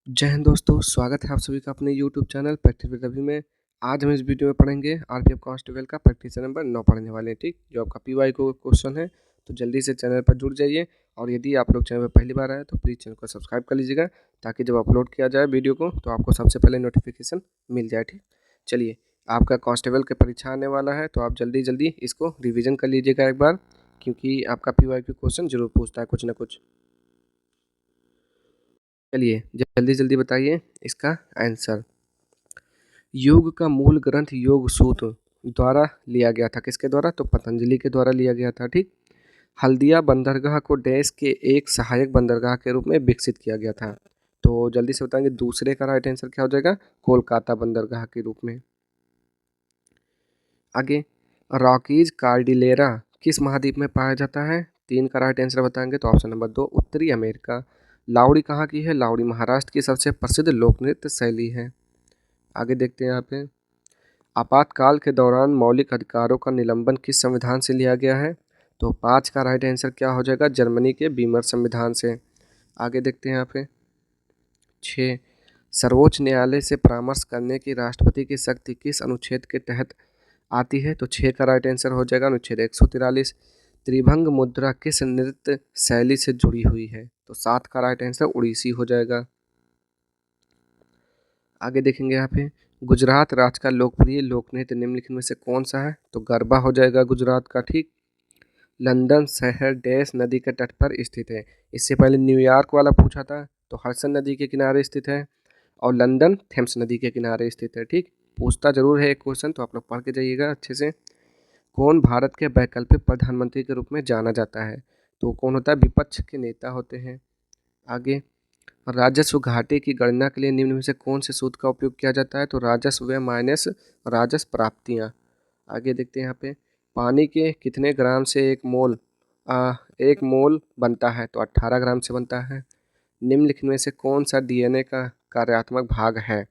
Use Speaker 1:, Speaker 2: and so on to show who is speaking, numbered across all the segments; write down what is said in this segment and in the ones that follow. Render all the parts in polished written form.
Speaker 1: जय हिंद दोस्तों, स्वागत है आप सभी का अपने यूट्यूब चैनल प्रैक्टिस विद अभी में। आज हम इस वीडियो में पढ़ेंगे आरपीएफ कांस्टेबल का प्रैक्टिस नंबर 9 पढ़ने वाले हैं। ठीक, जो आपका पीवाई को क्वेश्चन है, तो जल्दी से चैनल पर जुड़ जाइए। और यदि आप लोग चैनल पर पहली बार आए तो प्लीज़ चैनल को सब्सक्राइब कर लीजिएगा, ताकि जब अपलोड किया जाए वीडियो को तो आपको सबसे पहले नोटिफिकेशन मिल जाए। ठीक, चलिए, आपका कांस्टेबल की परीक्षा आने वाला है, तो आप जल्दी जल्दी इसको रिविज़न कर लीजिएगा एक बार, क्योंकि आपका पीवाई क्वेश्चन जरूर पूछता है कुछ ना कुछ। चलिए जल्दी जल्दी बताइए इसका आंसर। योग का मूल ग्रंथ योग सूत्र द्वारा लिया गया था। किसके द्वारा? तो पतंजलि के द्वारा लिया गया था। ठीक, हल्दिया बंदरगाह को देश के एक सहायक बंदरगाह के रूप में विकसित किया गया था। तो जल्दी से बताएंगे दूसरे का राइट आंसर क्या हो जाएगा? कोलकाता बंदरगाह के रूप में। आगे, रॉकीज कार्डिलेरा किस महाद्वीप में पाया जाता है? तीन का राइट आंसर बताएंगे तो ऑप्शन नंबर 2 उत्तरी अमेरिका। लावड़ी कहाँ की है? लावड़ी महाराष्ट्र की सबसे प्रसिद्ध लोक नृत्य शैली है। आगे देखते हैं यहाँ पे, आपातकाल के दौरान मौलिक अधिकारों का निलंबन किस संविधान से लिया गया है? तो 5 का राइट आंसर क्या हो जाएगा? जर्मनी के बीमर संविधान से। आगे देखते हैं यहाँ पे 6, सर्वोच्च न्यायालय से परामर्श करने की राष्ट्रपति की शक्ति किस अनुच्छेद के तहत आती है? तो 6 का राइट आंसर हो जाएगा अनुच्छेद 143। त्रिभंग मुद्रा किस नृत्य शैली से जुड़ी हुई है? तो 7 का राइट आंसर उड़ीसी हो जाएगा। आगे देखेंगे यहाँ पे, गुजरात राज्य का लोकप्रिय लोक नृत्य निम्नलिखित में से कौन सा है? तो गरबा हो जाएगा गुजरात का। ठीक, लंदन शहर डैश नदी के तट पर स्थित है। इससे पहले न्यूयॉर्क वाला पूछा था, तो हडसन नदी के किनारे स्थित है, और लंदन थेम्स नदी के किनारे स्थित है। ठीक, पूछता जरूर है एक क्वेश्चन, तो आप लोग पढ़ के जाइएगा अच्छे से। कौन भारत के वैकल्पिक प्रधानमंत्री के रूप में जाना जाता है? तो कौन होता है? विपक्ष के नेता होते हैं। आगे, राजस्व घाटे की गणना के लिए निम्न में से कौन से सूत्र का उपयोग किया जाता है? तो राजस्व व्यय माइनस राजस्व प्राप्तियाँ। आगे देखते हैं यहाँ पे, पानी के कितने ग्राम से एक मोल बनता है? तो 18 ग्राम से बनता है। निम्नलिखित में से कौन सा डीएनए का कार्यात्मक भाग है?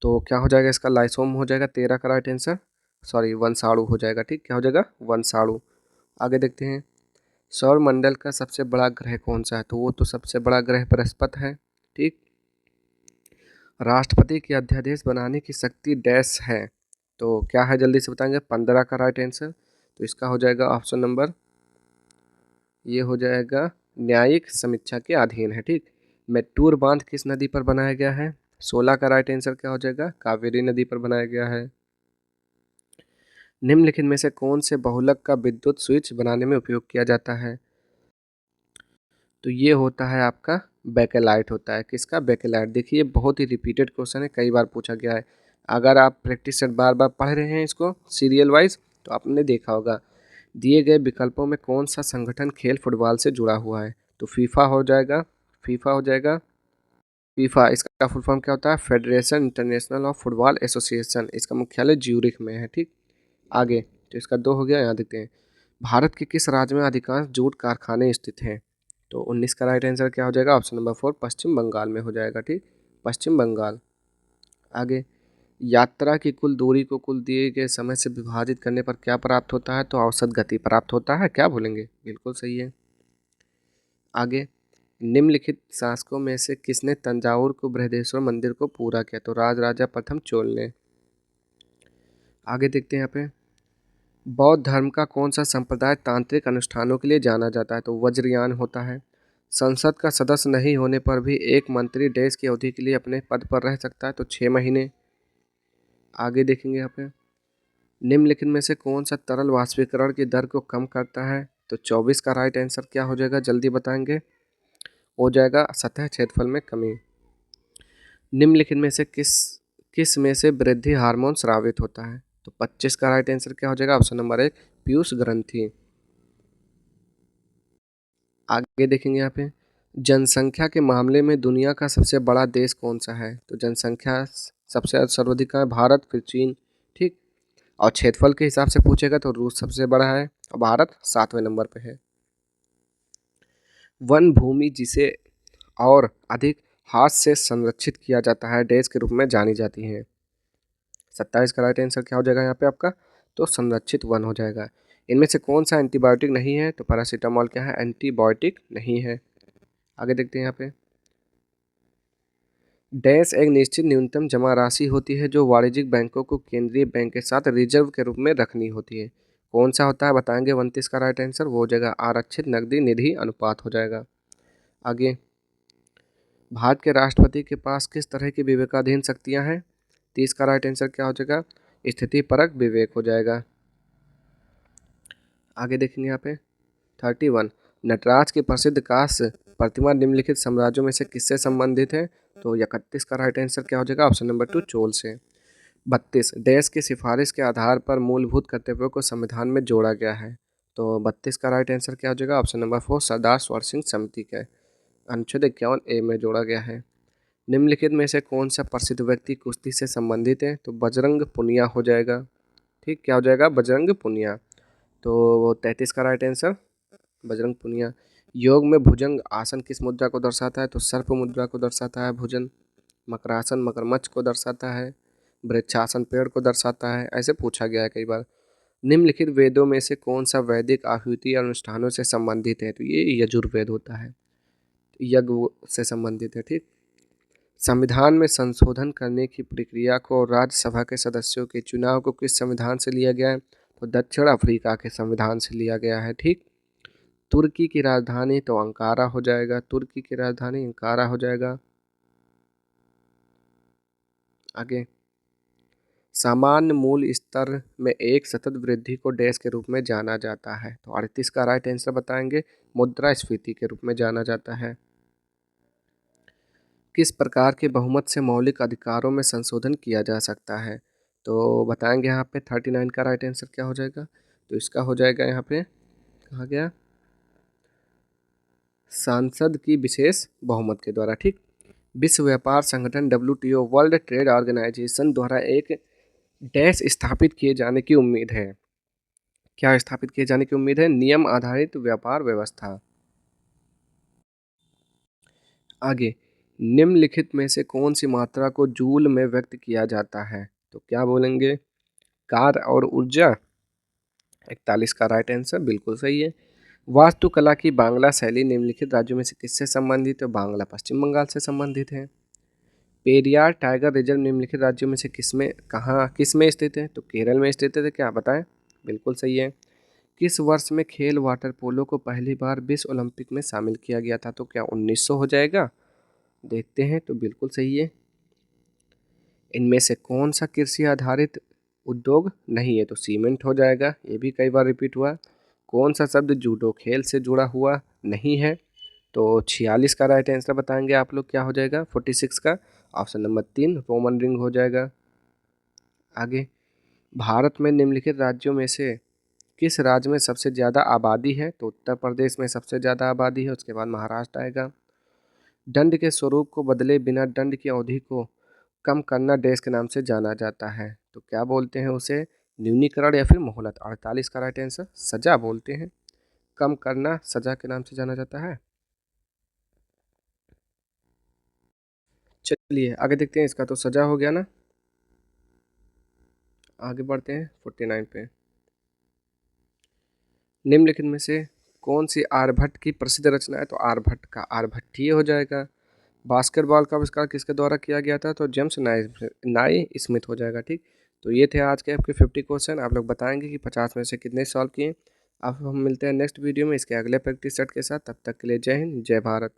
Speaker 1: तो क्या हो जाएगा इसका? लाइसोम हो जाएगा। 13 का राइट आंसर, सॉरी वंशाणु हो जाएगा। ठीक, क्या हो जाएगा? वंशाणु। आगे देखते हैं, सौरमंडल का सबसे बड़ा ग्रह कौन सा है? तो वो तो सबसे बड़ा ग्रह बृहस्पति है। ठीक, राष्ट्रपति के अध्यादेश बनाने की शक्ति डैश है। तो क्या है? जल्दी से बताएंगे। 15 का राइट आंसर, तो इसका हो जाएगा ऑप्शन नंबर, ये हो जाएगा न्यायिक समीक्षा के अधीन है। ठीक, मेट्टूर बांध किस नदी पर बनाया गया है? 16 का राइट आंसर क्या हो जाएगा? कावेरी नदी पर बनाया गया है। निम्नलिखित में से कौन से बहुलक का विद्युत स्विच बनाने में उपयोग किया जाता है? तो ये होता है आपका बेकेलाइट होता है। किसका? बेकेलाइट। देखिए, बहुत ही रिपीटेड क्वेश्चन है, कई बार पूछा गया है। अगर आप प्रैक्टिस सेट बार बार पढ़ रहे हैं इसको सीरियल वाइज, तो आपने देखा होगा। दिए गए विकल्पों में कौन सा संगठन खेल फुटबॉल से जुड़ा हुआ है? तो फीफा हो जाएगा। फीफा हो जाएगा। फीफा, इसका फुल फॉर्म क्या होता है? Federation international of football association. इसका मुख्यालय ज्यूरिख में है। ठीक, आगे, तो इसका 2 हो गया। यहाँ देखते हैं, भारत के किस राज्य में अधिकांश जूट कारखाने स्थित हैं? तो 19 का राइट आंसर क्या हो जाएगा? ऑप्शन नंबर 4 पश्चिम बंगाल में हो जाएगा। ठीक, पश्चिम बंगाल। आगे, यात्रा की कुल दूरी को कुल दिए गए समय से विभाजित करने पर क्या प्राप्त होता है? तो औसत गति प्राप्त होता है। क्या बोलेंगे? बिल्कुल सही है। आगे, निम्नलिखित शासकों में से किसने तंजावुर को बृहदेश्वर मंदिर को पूरा किया? तो राजराजा प्रथम चोल ने। आगे देखते हैं यहाँ पे, बौद्ध धर्म का कौन सा संप्रदाय तांत्रिक अनुष्ठानों के लिए जाना जाता है? तो वज्रयान होता है। संसद का सदस्य नहीं होने पर भी एक मंत्री देश की अवधि के लिए अपने पद पर रह सकता है। तो 6 महीने। आगे देखेंगे यहाँ पे, निम्नलिखित में से कौन सा तरल वाष्पीकरण की दर को कम करता है? तो 24 का राइट आंसर क्या हो जाएगा? जल्दी बताएंगे। हो जाएगा सतह क्षेत्रफल में कमी। निम्नलिखित में से किस किस में से वृद्धि हार्मोन स्रावित होता है? तो 25 का राइट आंसर क्या हो जाएगा? ऑप्शन नंबर 1 पीयूष ग्रंथि। आगे देखेंगे यहाँ पे, जनसंख्या के मामले में दुनिया का सबसे बड़ा देश कौन सा है? तो जनसंख्या सबसे सर्वाधिक है भारत, फिर चीन। ठीक, और क्षेत्रफल के हिसाब से पूछेगा तो रूस सबसे बड़ा है, और भारत 7वें नंबर पे है। वन भूमि जिसे और अधिक हाथ से संरक्षित किया जाता है देश के रूप में जानी जाती है। 27 का राइट आंसर क्या हो जाएगा यहाँ पे आपका? तो संरक्षित वन हो जाएगा। इनमें से कौन सा एंटीबायोटिक नहीं है? तो पैरासीटामोल क्या है? एंटीबायोटिक नहीं है। आगे देखते हैं यहाँ पे, डैश एक निश्चित न्यूनतम जमा राशि होती है जो वाणिज्यिक बैंकों को केंद्रीय बैंक के साथ रिजर्व के रूप में रखनी होती है। कौन सा होता है बताएंगे 29 का राइट आंसर, वो हो जाएगा आरक्षित नकदी निधि अनुपात हो जाएगा। आगे, भारत के राष्ट्रपति के पास किस तरह की विवेकाधीन शक्तियां हैं? 30 का राइट आंसर क्या हो जाएगा? स्थिति परक विवेक हो जाएगा। आगे देखेंगे यहाँ पे 31, नटराज की प्रसिद्ध कांस्य प्रतिमा निम्नलिखित साम्राज्यों में से किससे संबंधित है? तो 31 का राइट आंसर क्या हो जाएगा? ऑप्शन नंबर 2 चोल से। 32, देश की सिफारिश के आधार पर मूलभूत कर्तव्यों को संविधान में जोड़ा गया है। तो 32 का राइट आंसर क्या हो जाएगा? ऑप्शन नंबर 4 सरदार स्वर्ण सिंह समिति के अनुच्छेद 51A में जोड़ा गया है। निम्नलिखित में से कौन सा प्रसिद्ध व्यक्ति कुश्ती से संबंधित है? तो बजरंग पुनिया हो जाएगा। ठीक, क्या हो जाएगा? बजरंग पुनिया। तो 33 का राइट आंसर बजरंग पुनिया। योग में भुजंग आसन किस मुद्रा को दर्शाता है? तो सर्प मुद्रा को दर्शाता है भुजंग। मकरासन मगरमच्छ को दर्शाता है। वृक्षासन पेड़ को दर्शाता है। ऐसे पूछा गया है कई बार। निम्नलिखित वेदों में से कौन सा वैदिक आहुति अनुष्ठानों से संबंधित है? तो ये यजुर्वेद होता है, यज्ञ से संबंधित है। ठीक, संविधान में संशोधन करने की प्रक्रिया को राज्यसभा के सदस्यों के चुनाव को किस संविधान से लिया गया है? तो दक्षिण अफ्रीका के संविधान से लिया गया है। ठीक, तुर्की की राजधानी तो अंकारा हो जाएगा, तुर्की की राजधानी अंकारा हो जाएगा। आगे, सामान्य मूल स्तर में एक सतत वृद्धि को डैश के रूप में जाना जाता है। तो 38 का राइट आंसर बताएंगे मुद्रास्फीति के रूप में जाना जाता है। किस प्रकार के बहुमत से मौलिक अधिकारों में संशोधन किया जा सकता है? तो बताएंगे यहाँ पे 39 का राइट आंसर क्या हो जाएगा? तो इसका हो जाएगा यहाँ पे, कहा गया, सांसद की विशेष बहुमत के द्वारा। ठीक, विश्व व्यापार संगठन WTO वर्ल्ड ट्रेड ऑर्गेनाइजेशन द्वारा एक डैश स्थापित किए जाने की उम्मीद है। क्या स्थापित किए जाने की उम्मीद है? नियम आधारित व्यापार व्यवस्था। आगे, निम्नलिखित में से कौन सी मात्रा को जूल में व्यक्त किया जाता है? तो क्या बोलेंगे? कार्य और ऊर्जा। 41 का राइट आंसर बिल्कुल सही है। वास्तुकला की बांग्ला शैली निम्नलिखित राज्यों में से किससे संबंधित है? बांग्ला पश्चिम बंगाल से संबंधित है। पेरियार टाइगर रिजर्व निम्नलिखित राज्यों में से किसमें स्थित है? तो केरल में स्थित है। क्या बताएं? बिल्कुल सही है। किस वर्ष में खेल वाटर पोलो को पहली बार विश्व ओलंपिक में शामिल किया गया था? तो क्या 1900 हो जाएगा? देखते हैं। तो बिल्कुल सही है। इनमें से कौन सा कृषि आधारित उद्योग नहीं है? तो सीमेंट हो जाएगा, ये भी कई बार रिपीट हुआ। कौन सा शब्द जूडो खेल से जुड़ा हुआ नहीं है? तो 46 का राइट आंसर बताएंगे आप लोग, क्या हो जाएगा? 46 का ऑप्शन नंबर 3 रोमन रिंग हो जाएगा। आगे, भारत में निम्नलिखित राज्यों में से किस राज्य में सबसे ज़्यादा आबादी है? तो उत्तर प्रदेश में सबसे ज़्यादा आबादी है, उसके बाद महाराष्ट्र आएगा। दंड के स्वरूप को बदले बिना दंड की अवधि को कम करना डैश के नाम से जाना जाता है। तो क्या बोलते हैं उसे? न्यूनीकरण या फिर मोहलत। 48 का राइट आंसर सजा बोलते हैं। कम करना सजा के नाम से जाना जाता है। चलिए आगे देखते हैं, इसका तो सजा हो गया ना। आगे बढ़ते हैं 49 पे। निम्नलिखित में से कौन सी आर्यभट्ट की प्रसिद्ध रचना है? तो आर्यभट्ट का आर्यभट्टीय हो जाएगा। बास्केटबॉल का आविष्कार किसके द्वारा किया गया था? तो जेम्स नाई स्मिथ हो जाएगा। ठीक, तो ये थे आज के आपके 50 क्वेश्चन। आप लोग बताएंगे कि 50 में से कितने सॉल्व किए। अब हम मिलते हैं नेक्स्ट वीडियो में इसके अगले प्रैक्टिस सेट के साथ। तब तक के लिए जय हिंद, जय भारत।